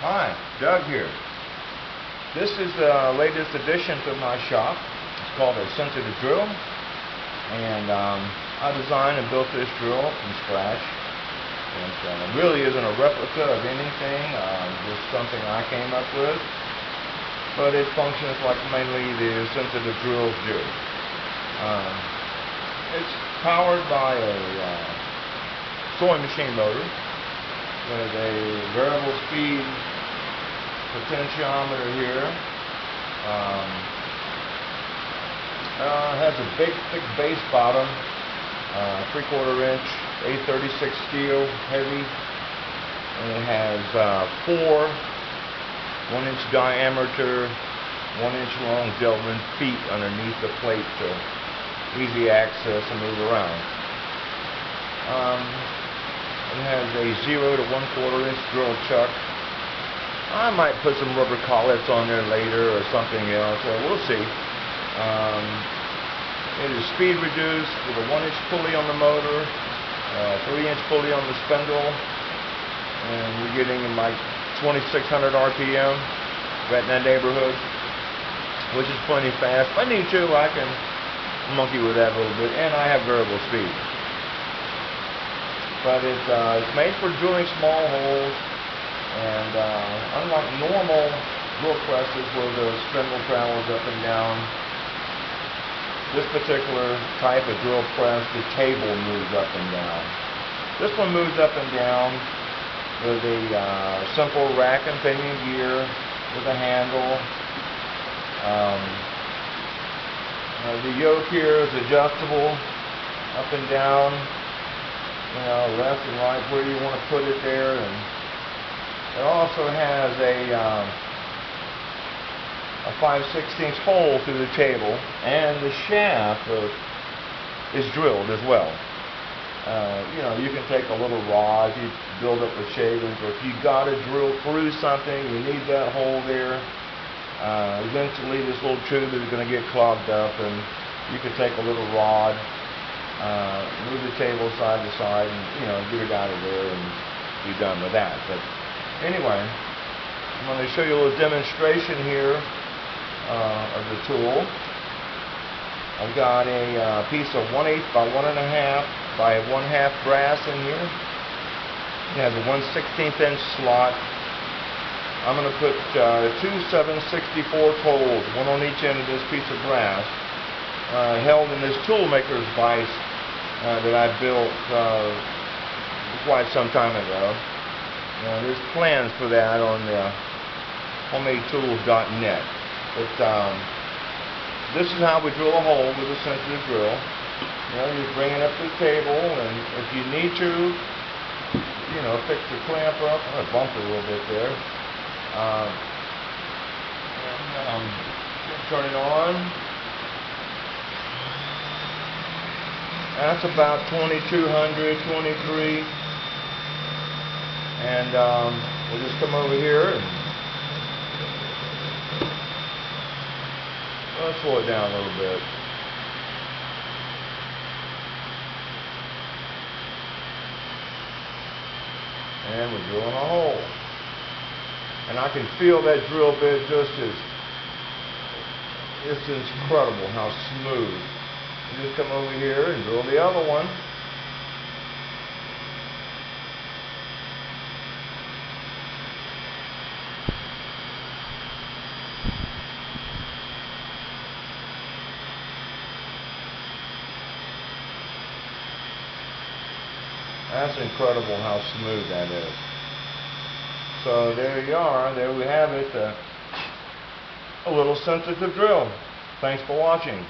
Hi, Doug here. This is the latest addition to my shop. It's called a sensitive drill, and I designed and built this drill from scratch. It really isn't a replica of anything, just something I came up with, but it functions like mainly the sensitive drills do. It's powered by a sewing machine motor with a variable speed potentiometer here. Has a big thick base bottom, 3/4 inch A36 steel, heavy, and it has 4 1-inch diameter, 1-inch long Delrin feet underneath the plate to easy access and move around. It has a 0 to 1/4 inch drill chuck. I might put some rubber collets on there later or something else, we'll see. It is speed reduced with a 1-inch pulley on the motor, 3-inch pulley on the spindle, and we're getting in like 2600 RPM, right in that neighborhood, which is plenty fast. If I need to, I can monkey with that a little bit, and I have variable speed. But it's made for drilling small holes, and unlike normal drill presses where the spindle travels up and down, this particular type of drill press, the table moves up and down. This one moves up and down with a simple rack and pinion gear with a handle. The yoke here is adjustable up and down, left and right, where you want to put it there. And it also has a 5/16 hole through the table, and the shaft is drilled as well. You can take a little rod, you build up with shavings, or if you got to drill through something, you need that hole there. Eventually this little tube is going to get clogged up, and you can take a little rod, move the table side to side, and get it out of there and be done with that. But anyway, I'm going to show you a little demonstration here of the tool. I've got a piece of 1/8 by 1.5 by 1/2 brass in here. It has a 1/16 inch slot. I'm going to put 2 7/64 holes, one on each end of this piece of brass, held in this tool maker's vise that I built quite some time ago. There's plans for that on the homemadetools.net. But this is how we drill a hole with a sensitive drill. You bring it up to the table, and if you need to, fix the clamp up. I'm going to bump it a little bit there. Turn it on. That's about 2200, 23. And we'll just come over here and I'll slow it down a little bit. And we're drilling a hole. And I can feel that drill bit it's incredible how smooth. You just come over here and drill the other one. That's incredible how smooth that is. So there you are. There we have it. A little sensitive drill. Thanks for watching.